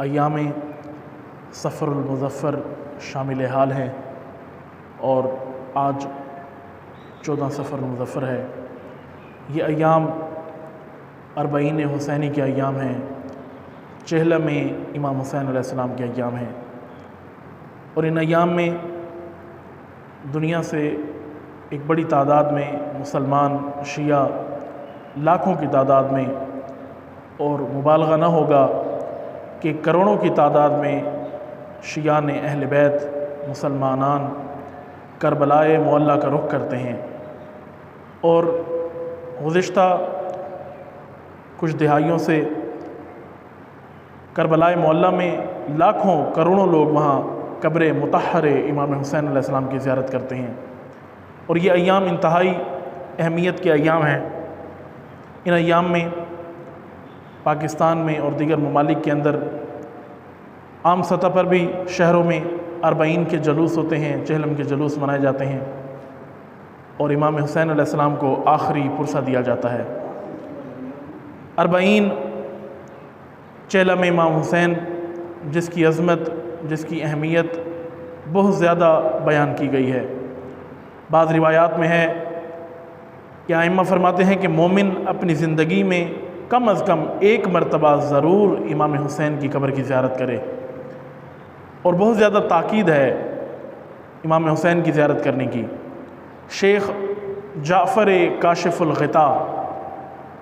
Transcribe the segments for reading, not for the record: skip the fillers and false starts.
ایام سفر المظفر شامل حال ہیں اور آج 14 سفر المظفر ہے۔ یہ ایام اربعین حسینی کے ایام ہیں، چہلم میں امام حسین علیہ السلام کے ایام ہیں، اور ان ایام میں دنیا سے ایک بڑی تعداد میں مسلمان شیعہ لاکھوں کی تعداد میں، اور مبالغہ نہ ہوگا کہ کروڑوں کی تعداد میں شیعان اہل بیت مسلمانان کربلائے معلیٰ کا رخ کرتے ہیں۔ اور گزشتہ کچھ دہائیوں سے کربلائے معلیٰ میں لاکھوں کروڑوں لوگ وہاں قبر مطہر امام حسین علیہ السلام کی زیارت کرتے ہیں، اور یہ ایام انتہائی اہمیت کے ایام ہیں۔ ان ایام میں پاکستان میں اور دیگر ممالک کے اندر عام سطح پر بھی شہروں میں اربعین کے جلوس ہوتے ہیں، چہلم کے جلوس منائے جاتے ہیں، اور امام حسین علیہ السلام کو آخری پرسہ دیا جاتا ہے۔ اربعین چہلم امام حسین، جس کی عظمت، جس کی اہمیت بہت زیادہ بیان کی گئی ہے۔ بعض روایات میں ہے کہ ائمہ فرماتے ہیں کہ مومن اپنی زندگی میں کم از کم ایک مرتبہ ضرور امام حسین کی قبر کی زیارت کرے، اور بہت زیادہ تاکید ہے امام حسین کی زیارت کرنے کی۔ شیخ جعفر کاشف الغطاء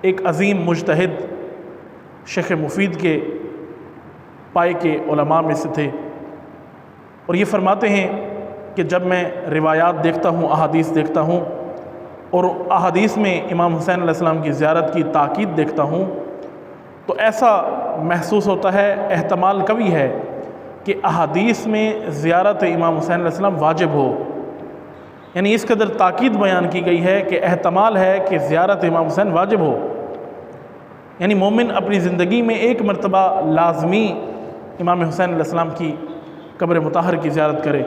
ایک عظیم مجتہد شیخ مفید کے پائے کے علماء میں سے تھے، اور یہ فرماتے ہیں کہ جب میں روایات دیکھتا ہوں، احادیث دیکھتا ہوں، اور احادیث میں امام حسین علیہ السلام کی زیارت کی تاکید دیکھتا ہوں، تو ایسا محسوس ہوتا ہے، احتمال قوی ہے کہ احادیث میں زیارت امام حسین علیہ السلام واجب ہو۔ یعنی اس قدر تاکید بیان کی گئی ہے کہ احتمال ہے کہ زیارت امام حسین واجب ہو، یعنی مومن اپنی زندگی میں ایک مرتبہ لازمی امام حسین علیہ السلام کی قبر مطہر کی زیارت کرے۔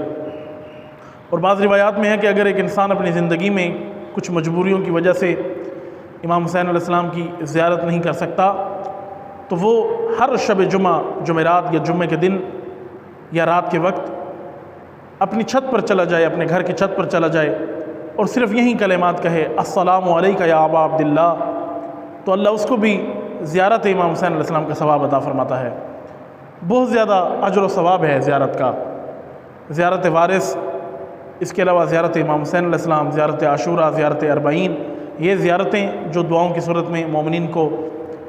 اور بعض روایات میں ہے کہ اگر ایک انسان اپنی زندگی میں کچھ مجبوریوں کی وجہ سے امام حسین علیہ السلام کی زیارت نہیں کر سکتا، تو وہ ہر شب جمعہ، جمعرات یا جمعے کے دن یا رات کے وقت اپنی چھت پر چلا جائے، اپنے گھر کی چھت پر چلا جائے، اور صرف یہی کلمات کہے، السلام علیکہ یا ابا عبداللہ، تو اللہ اس کو بھی زیارت امام حسین علیہ السلام کا ثواب عطا فرماتا ہے۔ بہت زیادہ اجر و ثواب ہے زیارت کا۔ زیارت وارث، اس کے علاوہ زیارت امام حسین علیہ السلام، زیارت عاشوراء، زیارت اربعین، یہ زیارتیں جو دعاؤں کی صورت میں مومنین کو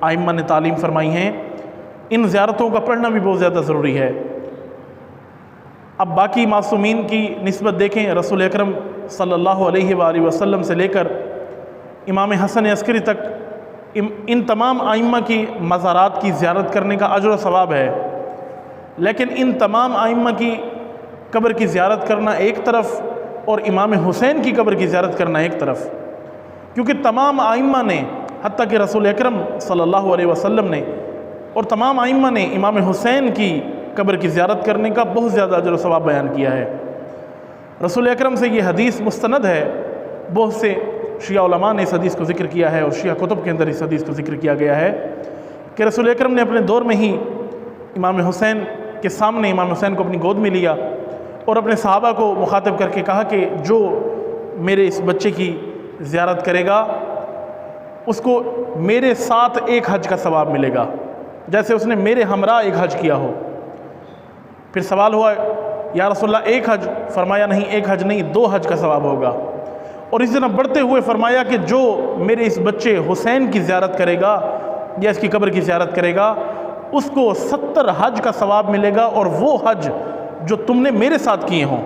ائمہ نے تعلیم فرمائی ہیں، ان زیارتوں کا پڑھنا بھی بہت زیادہ ضروری ہے۔ اب باقی معصومین کی نسبت دیکھیں، رسول اکرم صلی اللہ علیہ وآلہ وسلم سے لے کر امام حسن عسکری تک ان تمام ائمہ کی مزارات کی زیارت کرنے کا اجر و ثواب ہے، لیکن ان تمام ائمہ کی قبر کی زیارت کرنا ایک طرف اور امام حسین کی قبر کی زیارت کرنا ایک طرف، کیونکہ تمام ائمہ نے، حتیٰ کہ رسول اکرم صلی اللہ علیہ وسلم نے اور تمام ائمہ نے امام حسین کی قبر کی زیارت کرنے کا بہت زیادہ اجر و ثواب بیان کیا ہے۔ رسول اکرم سے یہ حدیث مستند ہے، بہت سے شیعہ علماء نے اس حدیث کو ذکر کیا ہے، اور شیعہ کتب کے اندر اس حدیث کو ذکر کیا گیا ہے کہ رسول اکرم نے اپنے دور میں ہی امام حسین کے سامنے امام حسین کو اپنی گود میں لیا، اور اپنے صحابہ کو مخاطب کر کے کہا کہ جو میرے اس بچے کی زیارت کرے گا اس کو میرے ساتھ ایک حج کا ثواب ملے گا، جیسے اس نے میرے ہمراہ ایک حج کیا ہو۔ پھر سوال ہوا، یا رسول اللہ ایک حج؟ فرمایا نہیں، ایک حج نہیں، 2 حج کا ثواب ہوگا۔ اور اس طرح بڑھتے ہوئے فرمایا کہ جو میرے اس بچے حسین کی زیارت کرے گا یا اس کی قبر کی زیارت کرے گا، اس کو 70 حج کا ثواب ملے گا، اور وہ حج جو تم نے میرے ساتھ کیے ہوں۔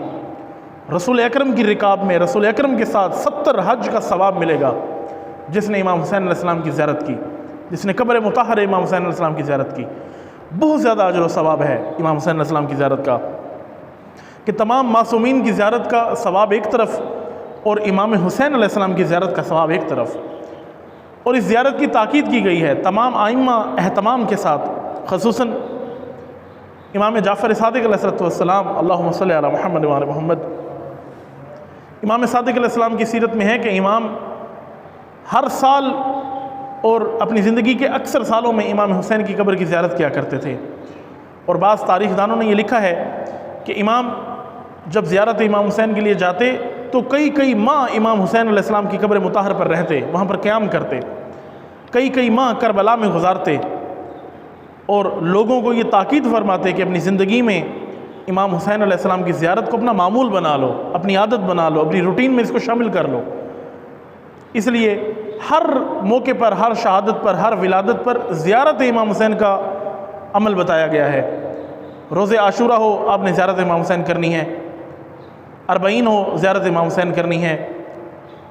رسول اکرم کی رکاب میں رسول اکرم کے ساتھ 70 حج کا ثواب ملے گا جس نے امام حسین علیہ السلام کی زیارت کی، جس نے قبر مطہر امام حسین علیہ السلام کی زیارت کی۔ بہت زیادہ اجر و ثواب ہے امام حسین علیہ السلام کی زیارت کا، کہ تمام معصومین کی زیارت کا ثواب ایک طرف اور امام حسین علیہ السلام کی زیارت کا ثواب ایک طرف۔ اور اس زیارت کی تاکید کی گئی ہے تمام ائمہ اہتمام کے ساتھ، خصوصاً امام جعفر صادق علیہ السلام، اللہم صلی علی محمد وعلی محمد۔ امام صادق علیہ السلام کی سیرت میں ہے کہ امام ہر سال اور اپنی زندگی کے اکثر سالوں میں امام حسین کی قبر کی زیارت کیا کرتے تھے، اور بعض تاریخ دانوں نے یہ لکھا ہے کہ امام جب زیارت امام حسین کے لیے جاتے تو کئی ماہ امام حسین علیہ السلام کی قبر مطہر پر رہتے، وہاں پر قیام کرتے، کئی ماہ کربلا میں گزارتے، اور لوگوں کو یہ تاکید فرماتے کہ اپنی زندگی میں امام حسین علیہ السلام کی زیارت کو اپنا معمول بنا لو، اپنی عادت بنا لو، اپنی روٹین میں اس کو شامل کر لو۔ اس لیے ہر موقع پر، ہر شہادت پر، ہر ولادت پر زیارت امام حسین کا عمل بتایا گیا ہے۔ روز عاشورہ ہو، آپ نے زیارت امام حسین کرنی ہے، اربعین ہو، زیارت امام حسین کرنی ہے،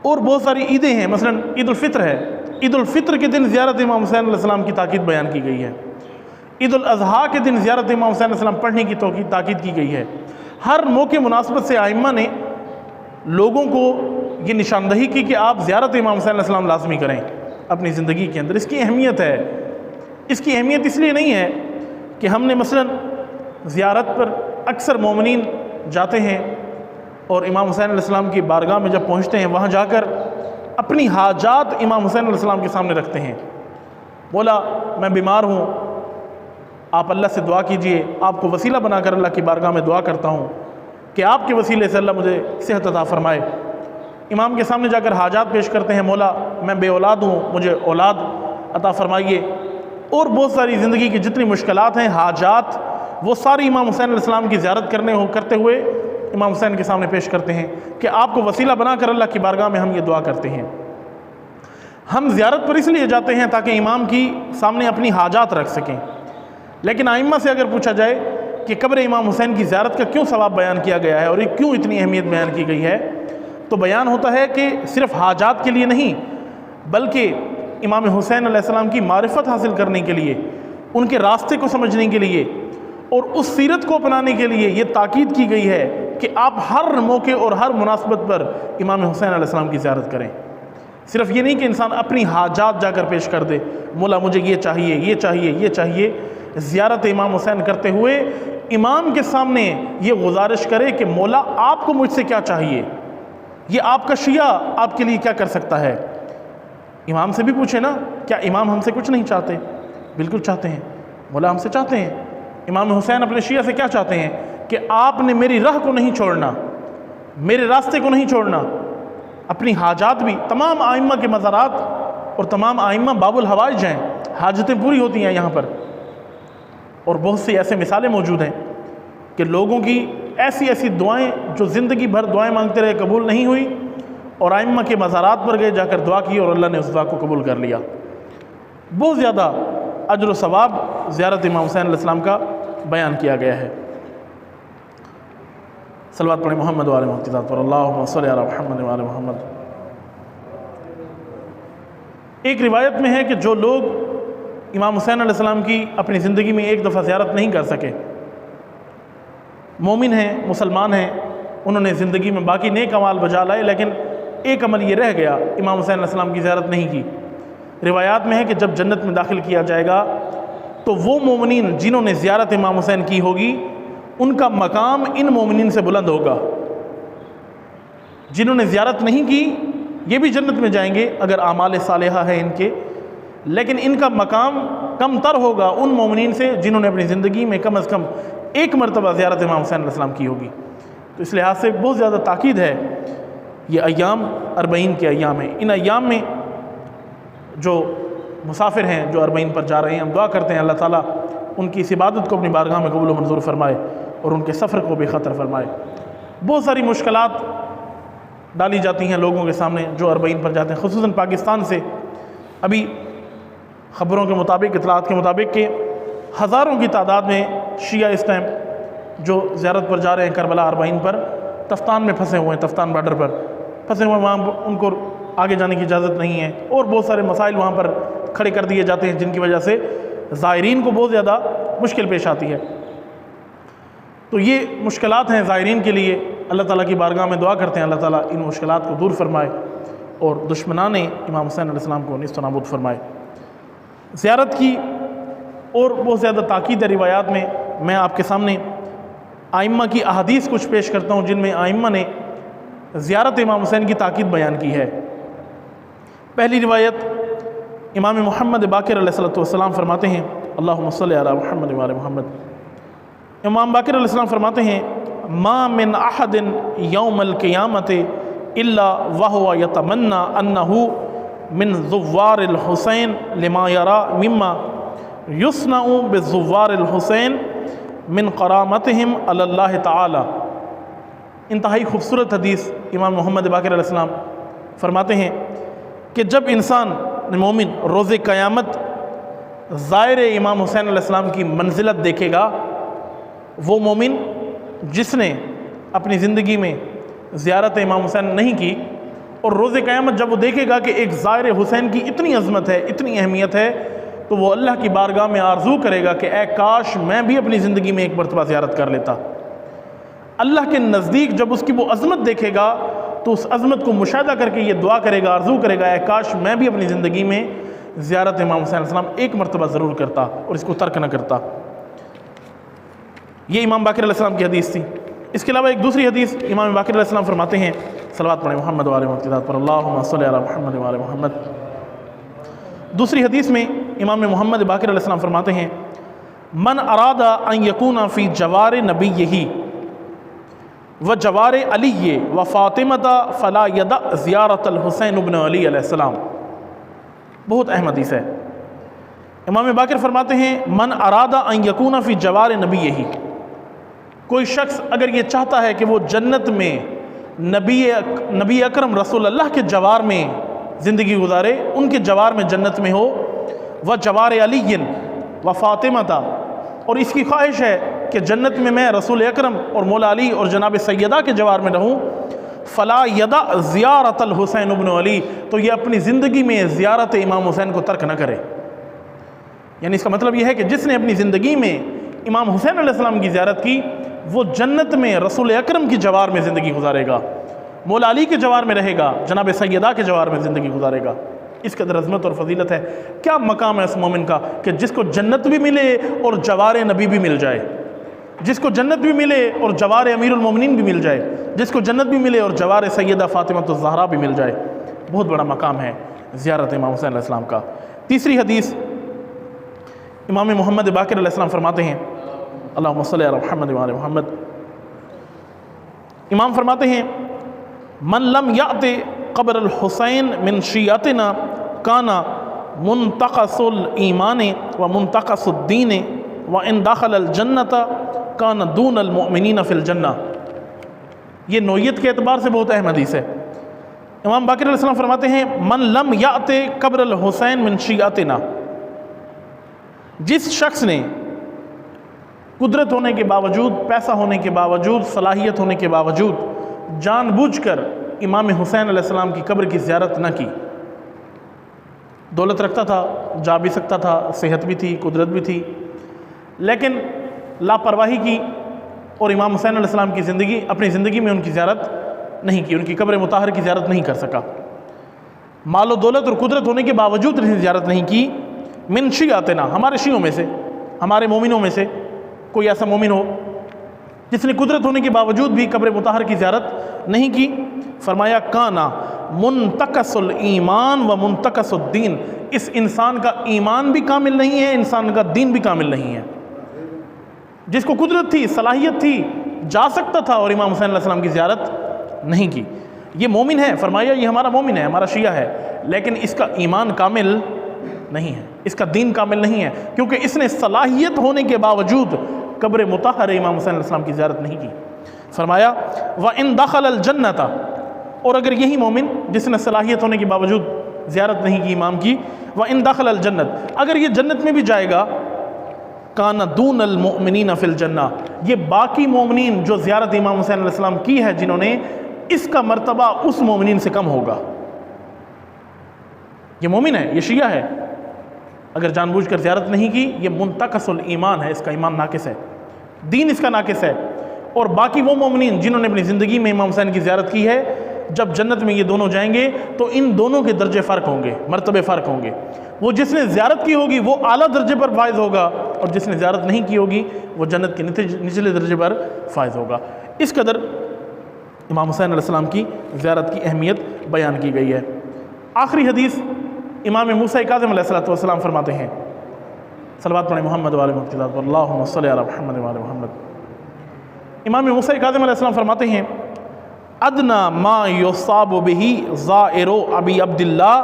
اور بہت ساری عیدیں ہیں، مثلا عید الفطر ہے، عید الفطر کے دن زیارت امام حسین علیہ السلام کی تاکید بیان کی گئی ہے، عید الاضحیٰ کے دن زیارت امام حسین علیہ السلام پڑھنے کی تاکید کی گئی ہے۔ ہر موقع مناسبت سے ائمہ نے لوگوں کو یہ نشاندہی کی کہ آپ زیارت امام حسین علیہ السلام لازمی کریں اپنی زندگی کے اندر۔ اس کی اہمیت ہے، اس کی اہمیت اس لیے نہیں ہے کہ ہم نے مثلا زیارت پر اکثر مومنین جاتے ہیں اور امام حسین علیہ السلام کی بارگاہ میں جب پہنچتے ہیں وہاں جا کر اپنی حاجات امام حسین علیہ السلام کے سامنے رکھتے ہیں، مولا میں بیمار ہوں، آپ اللہ سے دعا کیجئے، آپ کو وسیلہ بنا کر اللہ کی بارگاہ میں دعا کرتا ہوں کہ آپ کے وسیلے سے اللہ مجھے صحت عطا فرمائے۔ امام کے سامنے جا کر حاجات پیش کرتے ہیں، مولا میں بے اولاد ہوں، مجھے اولاد عطا فرمائیے، اور بہت ساری زندگی کی جتنی مشکلات ہیں، حاجات، وہ ساری امام حسین علیہ السلام کی زیارت کرتے ہوئے امام حسین کے سامنے پیش کرتے ہیں کہ آپ کو وسیلہ بنا کر اللہ کی بارگاہ میں ہم یہ دعا کرتے ہیں۔ ہم زیارت پر اس لیے جاتے ہیں تاکہ امام کی سامنے اپنی حاجات رکھ سکیں، لیکن ائمہ سے اگر پوچھا جائے کہ قبر امام حسین کی زیارت کا کیوں ثواب بیان کیا گیا ہے اور یہ کیوں اتنی اہمیت بیان کی گئی ہے، تو بیان ہوتا ہے کہ صرف حاجات کے لیے نہیں، بلکہ امام حسین علیہ السلام کی معرفت حاصل کرنے کے لیے، ان کے راستے کو سمجھنے کے لیے اور اس سیرت کو اپنانے کے لیے یہ تاکید کی گئی ہے کہ آپ ہر موقع اور ہر مناسبت پر امام حسین علیہ السلام کی زیارت کریں۔ صرف یہ نہیں کہ انسان اپنی حاجات جا کر پیش کر دے، مولا مجھے یہ چاہیے، یہ چاہیے، یہ چاہیے، زیارت امام حسین کرتے ہوئے امام کے سامنے یہ گزارش کرے کہ مولا آپ کو مجھ سے کیا چاہیے، یہ آپ کا شیعہ آپ کے لیے کیا کر سکتا ہے۔ امام سے بھی پوچھے نا، کیا امام ہم سے کچھ نہیں چاہتے؟ بالکل چاہتے ہیں، مولا ہم سے چاہتے ہیں۔ امام حسین اپنے شیعہ سے کیا چاہتے ہیں کہ آپ نے میری راہ کو نہیں چھوڑنا، میرے راستے کو نہیں چھوڑنا، اپنی حاجات بھی۔ تمام ائمہ کے مزارات اور تمام ائمہ باب الحوائج ہیں، حاجتیں پوری ہوتی ہیں یہاں پر، اور بہت سی ایسے مثالیں موجود ہیں کہ لوگوں کی ایسی دعائیں جو زندگی بھر دعائیں مانگتے رہے قبول نہیں ہوئی، اور ائمہ کے مزارات پر گئے، جا کر دعا کی اور اللہ نے اس دعا کو قبول کر لیا۔ بہت زیادہ اجر و ثواب زیارت امام حسین علیہ السلام کا بیان کیا گیا ہے۔ صلوات پڑھیں محمد وآل محمد پر، اللہم صلی علی محمد وآل محمد۔ ایک روایت میں ہے کہ جو لوگ امام حسین علیہ السلام کی اپنی زندگی میں ایک دفعہ زیارت نہیں کر سکے، مومن ہیں، مسلمان ہیں، انہوں نے زندگی میں باقی نیک اعمال بجا لائے، لیکن ایک عمل یہ رہ گیا، امام حسین علیہ السلام کی زیارت نہیں کی۔ روایات میں ہے کہ جب جنت میں داخل کیا جائے گا تو وہ مومنین جنہوں نے زیارت امام حسین کی ہوگی ان کا مقام ان مومنین سے بلند ہوگا۔ جنہوں نے زیارت نہیں کی یہ بھی جنت میں جائیں گے اگر اعمال صالحہ ہیں ان کے، لیکن ان کا مقام کم تر ہوگا ان مومنین سے جنہوں نے اپنی زندگی میں کم از کم ایک مرتبہ زیارت امام حسین علیہ السلام کی ہوگی۔ تو اس لحاظ سے بہت زیادہ تاکید ہے یہ ایام، اربعین کے ایام ہیں۔ ان ایام میں جو مسافر ہیں، جو اربعین پر جا رہے ہیں، ہم دعا کرتے ہیں اللہ تعالیٰ ان کی اس عبادت کو اپنی بارگاہ میں قبول و منظور فرمائے اور ان کے سفر کو بے خطر فرمائے۔ بہت ساری مشکلات ڈالی جاتی ہیں لوگوں کے سامنے جو اربعین پر جاتے ہیں، خصوصاً پاکستان سے ابھی خبروں کے مطابق، اطلاعات کے مطابق کہ ہزاروں کی تعداد میں شیعہ اس ٹائم جو زیارت پر جا رہے ہیں کربلا اربعین پر، تفتان میں پھنسے ہوئے ہیں، تفتان بارڈر پر پھنسے ہوئے ہیں، وہاں ان کو آگے جانے کی اجازت نہیں ہے، اور بہت سارے مسائل وہاں پر کھڑے کر دیے جاتے ہیں جن کی وجہ سے زائرین کو بہت زیادہ مشکل پیش آتی ہے۔ تو یہ مشکلات ہیں زائرین کے لیے، اللہ تعالیٰ کی بارگاہ میں دعا کرتے ہیں اللہ تعالیٰ ان مشکلات کو دور فرمائے اور دشمنان امام حسین علیہ السلام کو نیست و نابود فرمائے۔ زیارت کی اور بہت زیادہ تاکید ہے روایات میں۔ میں آپ کے سامنے ائمہ کی احادیث کچھ پیش کرتا ہوں جن میں ائمہ نے زیارت امام حسین کی تاکید بیان کی ہے۔ پہلی روایت امام محمد باقر علیہ الصلوۃ والسلام فرماتے ہیں، اللہم صلی علی محمد وآل محمد، امام باقر علیہ السلام فرماتے ہیں ما من احد یوم القیامت الا وهو یتمنى انه من زوار الحسین لما یرا مما یصنع بزوار الحسین من کرامتہم علی اللہ تعالی۔ انتہائی خوبصورت حدیث امام محمد باقر علیہ السلام فرماتے ہیں کہ جب انسان مومن روز قیامت زائر امام حسین علیہ السلام کی منزلت دیکھے گا، وہ مومن جس نے اپنی زندگی میں زیارت امام حسین نہیں کی، اور روز قیامت جب وہ دیکھے گا کہ ایک زائر حسین کی اتنی عظمت ہے، اتنی اہمیت ہے، تو وہ اللہ کی بارگاہ میں آرزو کرے گا کہ اے کاش میں بھی اپنی زندگی میں ایک مرتبہ زیارت کر لیتا۔ اللہ کے نزدیک جب اس کی وہ عظمت دیکھے گا تو اس عظمت کو مشاہدہ کر کے یہ دعا کرے گا، آرزو کرے گا اے کاش میں بھی اپنی زندگی میں زیارت امام حسین علیہ السلام ایک مرتبہ ضرور کرتا اور اس کو ترک نہ کرتا۔ یہ امام باقر علیہ السلام کی حدیث تھی۔ اس کے علاوہ ایک دوسری حدیث امام باقر علیہ السلام فرماتے ہیں، صلوات پڑھیں محمد وآل محمد پر، اللہم صلی علی محمد وآل محمد۔ دوسری حدیث میں امام محمد باقر علیہ السلام فرماتے ہیں من اراد ان یکون فی جوار نبیہ و جوار علی و فاطمہ فلا یدع زیارت الحسین ابن علی علیہ السلام۔ بہت اہم حدیث ہے۔ امام باقر فرماتے ہیں من اراد ان یکون فی جوار نبیہ، کوئی شخص اگر یہ چاہتا ہے کہ وہ جنت میں نبی اکرم رسول اللہ کے جوار میں زندگی گزارے، ان کے جوار میں جنت میں ہو، و جوار علی و فاطمہ، اور اس کی خواہش ہے کہ جنت میں میں رسول اکرم اور مولا علی اور جناب سیدہ کے جوار میں رہوں، فلا یدع زیارت الحسین ابن علی، تو یہ اپنی زندگی میں زیارت امام حسین کو ترک نہ کرے۔ یعنی اس کا مطلب یہ ہے کہ جس نے اپنی زندگی میں امام حسین علیہ السلام کی زیارت کی، وہ جنت میں رسول اکرم کی جوار میں زندگی گزارے گا، مولا علی کے جوار میں رہے گا، جناب سیدہ کے جوار میں زندگی گزارے گا۔ اس قدر عظمت اور فضیلت ہے۔ کیا مقام ہے اس مومن کا کہ جس کو جنت بھی ملے اور جوار نبی بھی مل جائے، جس کو جنت بھی ملے اور جوار امیر المومنین بھی مل جائے، جس کو جنت بھی ملے اور جوار سیدہ فاطمہ الزہرا بھی مل جائے۔ بہت بڑا مقام ہے زیارت امام حسین علیہ السلام کا۔ تیسری حدیث امام محمد باقر علیہ السلام فرماتے ہیں، اللہم صلی علی محمد وآل محمد، امام فرماتے ہیں من لم یأت قبر الحسین من شیعتنا کان منتقص الایمان و منتقص الدین و ان داخل الجنت کان دون المؤمنین فی الجنہ۔ یہ نوعیت کے اعتبار سے بہت اہم حدیث ہے۔ امام باقر علیہ السلام فرماتے ہیں من لم یأت قبر الحسین من شیعتنا، جس شخص نے قدرت ہونے کے باوجود، پیسہ ہونے کے باوجود، صلاحیت ہونے کے باوجود جان بوجھ کر امام حسین علیہ السلام کی قبر کی زیارت نہ کی، دولت رکھتا تھا، جا بھی سکتا تھا، صحت بھی تھی، قدرت بھی تھی، لیکن لاپرواہی کی اور امام حسین علیہ السلام کی اپنی زندگی میں ان کی زیارت نہیں کی، ان کی قبر مطہر کی زیارت نہیں کر سکا، مال و دولت اور قدرت ہونے کے باوجود زیارت نہیں کی۔ من شیعتنا، ہمارے شیعوں میں سے، ہمارے مومنوں میں سے کوئی ایسا مومن ہو جس نے قدرت ہونے کے باوجود بھی قبر مطہر کی زیارت نہیں کی، فرمایا کانا منتقص الایمان و منتقص الدین، اس انسان کا ایمان بھی کامل نہیں ہے، انسان کا دین بھی کامل نہیں ہے۔ جس کو قدرت تھی، صلاحیت تھی، جا سکتا تھا اور امام حسین علیہ السلام کی زیارت نہیں کی، یہ مومن ہے، فرمایا یہ ہمارا مومن ہے، ہمارا شیعہ ہے، لیکن اس کا ایمان کامل نہیں ہے، اس کا دین کامل نہیں ہے، کیونکہ اس نے صلاحیت ہونے کے باوجود قبر مطہر امام حسین علیہ السلام کی زیارت نہیں کی۔ فرمایا وَإِن دَخَلَ الْجَنَّةَ، اور اگر یہی مومن جس نے صلاحیت ہونے کے باوجود زیارت نہیں کی امام کی، وَإِن دَخَلَ الْجَنَّةَ، اگر یہ جنت میں بھی جائے گا، کَانَ دُونَ الْمُؤْمِنِينَ فِي الْجَنَّةِ، یہ باقی مومنین جو زیارت امام حسین علیہ السلام کی ہے جنہوں نے، اس کا مرتبہ اس مومنین سے کم ہوگا۔ یہ مومن ہے، یہ شیعہ ہے، اگر جان بوجھ کر زیارت نہیں کی، یہ منتقص الایمان ہے، اس کا ایمان ناقص ہے، دین اس کا ناقص ہے۔ اور باقی وہ مومنین جنہوں نے اپنی زندگی میں امام حسین کی زیارت کی ہے، جب جنت میں یہ دونوں جائیں گے تو ان دونوں کے درجے فرق ہوں گے، مرتبے فرق ہوں گے۔ وہ جس نے زیارت کی ہوگی وہ اعلیٰ درجے پر فائز ہوگا، اور جس نے زیارت نہیں کی ہوگی وہ جنت کے نچلے درجے پر فائز ہوگا۔ اس قدر امام حسین علیہ السلام کی زیارت کی اہمیت بیان کی گئی ہے۔ آخری حدیث امام موسیٰ کاظم علیہ السلام فرماتے ہیں، صلوات پڑھیں محمد وآل محمد، اللہم صلی علی محمد وآل محمد۔ امام موسیٰ کاظم علیہ السلام فرماتے ہیں ادنا ما یصاب بہ زائر ابی عبداللہ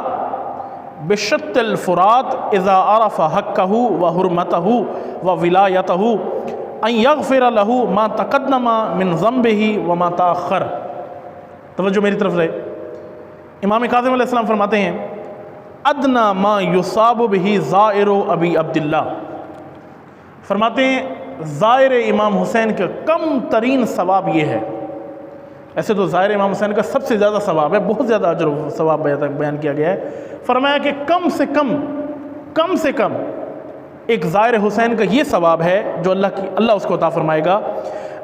بشط الفرات اذا عرف حقہ وحرمتہ وولایتہ ان یغفر لہ ما تقدم من ذنبہ وما تاخر. توجہ میری طرف رہے. امام کاظم علیہ السلام فرماتے ہیں ادنا ما یصاب بہ زائر ابی عبداللہ، فرماتے ہیں زائر امام حسین کا کم ترین ثواب یہ ہے. ایسے تو زائر امام حسین کا سب سے زیادہ ثواب ہے، بہت زیادہ اجر و ثواب بیان کیا گیا ہے. فرمایا کہ کم سے کم ایک زائر حسین کا یہ ثواب ہے جو اللہ اس کو عطا فرمائے گا.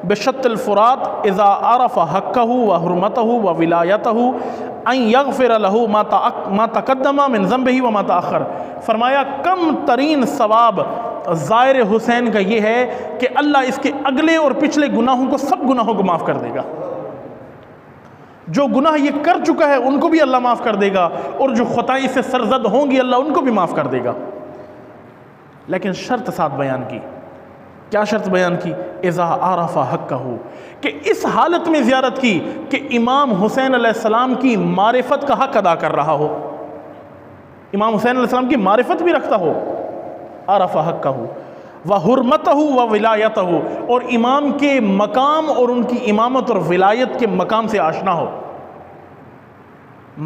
بشط الفرات اذا عرف حقہ وحرمتہ وولایتہ ان یغفر لہ ما تقدم من ذنبہ وما تاخر. فرمایا کم ترین ثواب زائر حسین کا یہ ہے کہ اللہ اس کے اگلے اور پچھلے گناہوں کو، سب گناہوں کو معاف کر دے گا. جو گناہ یہ کر چکا ہے ان کو بھی اللہ معاف کر دے گا، اور جو خطائی سے سرزد ہوں گی اللہ ان کو بھی معاف کر دے گا. لیکن شرط ساتھ بیان کی. کیا شرط بیان کی؟ اذا عرف حقہ، کہ اس حالت میں زیارت کی کہ امام حسین علیہ السلام کی معرفت کا حق ادا کر رہا ہو، امام حسین علیہ السلام کی معرفت بھی رکھتا ہو. عرف حقہ وحرمتہ وولایتہ، اور امام کے مقام اور ان کی امامت اور ولایت کے مقام سے آشنا ہو،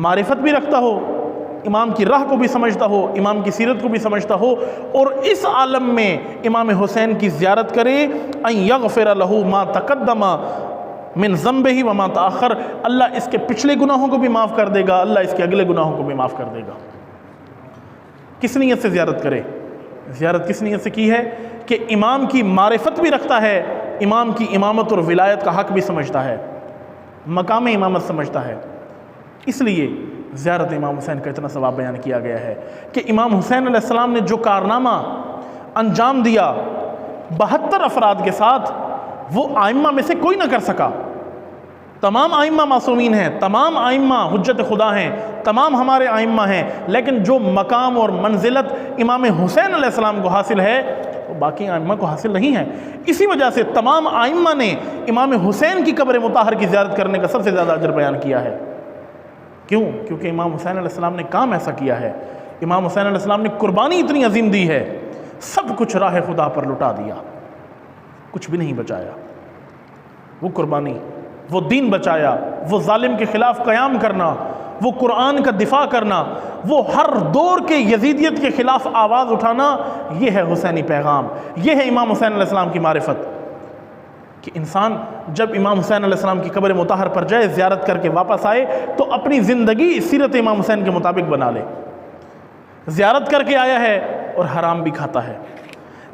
معرفت بھی رکھتا ہو، امام کی راہ کو بھی سمجھتا ہو، امام کی سیرت کو بھی سمجھتا ہو، اور اس عالم میں امام حسین کی زیارت کرے. ان یغفر لہ ما تقدم من ذنبہ وما تاخر، اللہ اس کے پچھلے گناہوں کو بھی معاف کر دے گا، اللہ اس کے اگلے گناہوں کو بھی معاف کر دے گا. کس نیت سے زیارت کرے؟ زیارت کس نیت سے کی ہے کہ امام کی معرفت بھی رکھتا ہے، امام کی امامت اور ولایت کا حق بھی سمجھتا ہے، مقام امامت سمجھتا ہے. اس لیے زیارت امام حسین کا اتنا ثواب بیان کیا گیا ہے کہ امام حسین علیہ السلام نے جو کارنامہ انجام دیا 72 افراد کے ساتھ، وہ آئمہ میں سے کوئی نہ کر سکا. تمام آئمہ معصومین ہیں، تمام آئمہ حجت خدا ہیں، تمام ہمارے آئمہ ہیں، لیکن جو مقام اور منزلت امام حسین علیہ السلام کو حاصل ہے وہ باقی آئمہ کو حاصل نہیں ہے. اسی وجہ سے تمام آئمہ نے امام حسین کی قبر مطہر کی زیارت کرنے کا سب سے زیادہ اجر بیان کیا ہے. کیوں؟ کیونکہ امام حسین علیہ السلام نے کام ایسا کیا ہے، امام حسین علیہ السلام نے قربانی اتنی عظیم دی ہے، سب کچھ راہ خدا پر لٹا دیا، کچھ بھی نہیں بچایا. وہ قربانی، وہ دین بچایا، وہ ظالم کے خلاف قیام کرنا، وہ قرآن کا دفاع کرنا، وہ ہر دور کے یزیدیت کے خلاف آواز اٹھانا، یہ ہے حسینی پیغام، یہ ہے امام حسین علیہ السلام کی معرفت. کہ انسان جب امام حسین علیہ السلام کی قبر مطہر پر جائے، زیارت کر کے واپس آئے تو اپنی زندگی سیرت امام حسین کے مطابق بنا لے. زیارت کر کے آیا ہے اور حرام بھی کھاتا ہے،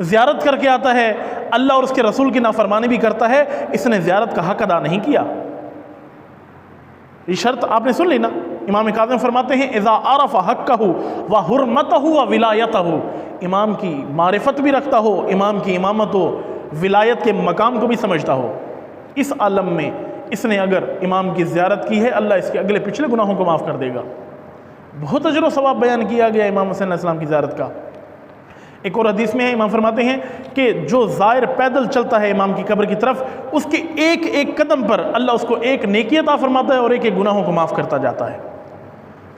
زیارت کر کے آتا ہے اللہ اور اس کے رسول کی نافرمانی بھی کرتا ہے، اس نے زیارت کا حق ادا نہیں کیا. یہ شرط آپ نے سن لی نا. امام کاظم فرماتے ہیں اذا عرف حقہ وحرمتہ وولایتہ، امام کی معرفت بھی رکھتا ہو، امام کی امامت و ولایت کے مقام کو بھی سمجھتا ہو. اس عالم میں اس نے اگر امام کی زیارت کی ہے، اللہ اس کے اگلے پچھلے گناہوں کو معاف کر دے گا. بہت اجر و ثواب بیان کیا گیا امام حسین علیہ السلام کی زیارت کا. ایک اور حدیث میں ہے، امام فرماتے ہیں کہ جو زائر پیدل چلتا ہے امام کی قبر کی طرف، اس کے ایک ایک قدم پر اللہ اس کو ایک نیکی عطا فرماتا ہے اور ایک ایک گناہوں کو معاف کرتا جاتا ہے.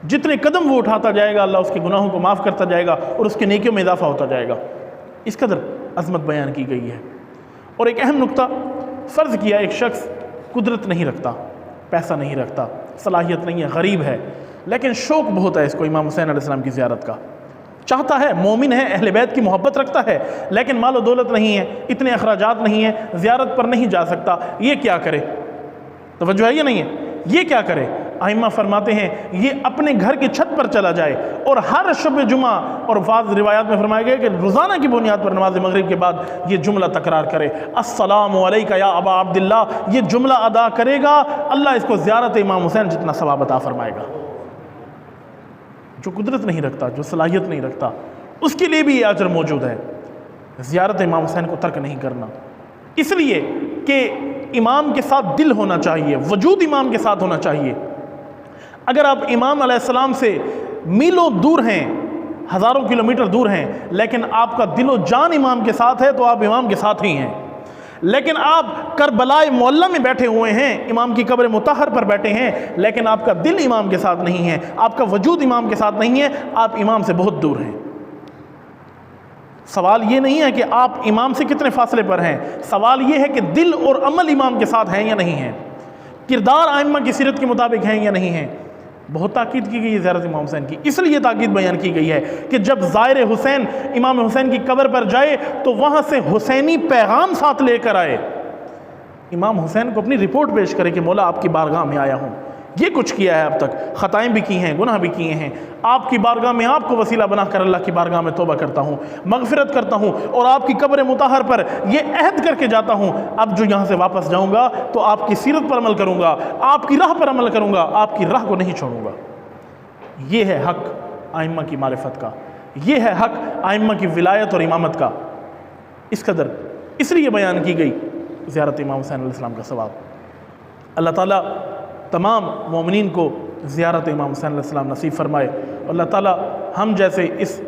جتنے قدم وہ اٹھاتا جائے گا اللہ اس کے گناہوں کو معاف کرتا جائے گا اور اس کے نیکیوں میں اضافہ ہوتا جائے گا. اس قدر عظمت بیان کی گئی ہے. اور ایک اہم نقطہ، فرض کیا ایک شخص قدرت نہیں رکھتا، پیسہ نہیں رکھتا، صلاحیت نہیں ہے، غریب ہے، لیکن شوق بہت ہے اس کو امام حسین علیہ السلام کی زیارت کا، چاہتا ہے، مومن ہے، اہل بیت کی محبت رکھتا ہے، لیکن مال و دولت نہیں ہے، اتنے اخراجات نہیں ہیں، زیارت پر نہیں جا سکتا. یہ کیا کرے؟ توجہ ہے یا نہیں ہے؟ یہ کیا کرے؟ ائمہ فرماتے ہیں یہ اپنے گھر کی چھت پر چلا جائے اور ہر شب جمعہ، اور بعض روایات میں فرمایا گیا کہ روزانہ کی بنیاد پر نماز مغرب کے بعد یہ جملہ تکرار کرے، السلام علیکہ یا ابا عبداللہ. یہ جملہ ادا کرے گا، اللہ اس کو زیارت امام حسین جتنا ثواب عطا فرمائے گا. جو قدرت نہیں رکھتا، جو صلاحیت نہیں رکھتا، اس کے لیے بھی یہ اجر موجود ہے. زیارت امام حسین کو ترک نہیں کرنا، اس لیے کہ امام کے ساتھ دل ہونا چاہیے، وجود امام کے ساتھ ہونا چاہیے. اگر آپ امام علیہ السلام سے میلوں دور ہیں، ہزاروں کلومیٹر دور ہیں، لیکن آپ کا دل و جان امام کے ساتھ ہے تو آپ امام کے ساتھ ہی ہیں. لیکن آپ کربلائے معلیٰ میں بیٹھے ہوئے ہیں، امام کی قبر مطہر پر بیٹھے ہیں، لیکن آپ کا دل امام کے ساتھ نہیں ہے، آپ کا وجود امام کے ساتھ نہیں ہے، آپ امام سے بہت دور ہیں۔ سوال یہ نہیں ہے کہ آپ امام سے کتنے فاصلے پر ہیں، سوال یہ ہے کہ دل اور عمل امام کے ساتھ ہیں یا نہیں ہیں، کردار ائمہ کی سیرت کے مطابق ہیں یا نہیں ہیں۔ بہت تاکید کی گئی ہے زیارت امام حسین کی، اس لیے تاکید بیان کی گئی ہے کہ جب زائر حسین امام حسین کی قبر پر جائے تو وہاں سے حسینی پیغام ساتھ لے کر آئے، امام حسین کو اپنی رپورٹ پیش کرے کہ مولا آپ کی بارگاہ میں آیا ہوں، یہ کچھ کیا ہے اب تک، خطائیں بھی کی ہیں، گناہ بھی کیے ہیں، آپ کی بارگاہ میں آپ کو وسیلہ بنا کر اللہ کی بارگاہ میں توبہ کرتا ہوں، مغفرت کرتا ہوں، اور آپ کی قبر مطہر پر یہ عہد کر کے جاتا ہوں، اب جو یہاں سے واپس جاؤں گا تو آپ کی سیرت پر عمل کروں گا، آپ کی راہ پر عمل کروں گا، آپ کی راہ کو نہیں چھوڑوں گا۔ یہ ہے حق ائمہ کی معرفت کا، یہ ہے حق ائمہ کی ولایت اور امامت کا۔ اس قدر اس لیے بیان کی گئی زیارت امام حسین علیہ السلام کا ثواب۔ اللہ تعالیٰ تمام مومنین کو زیارت امام حسین علیہ السلام نصیب فرمائے، اور اللہ تعالیٰ ہم جیسے اس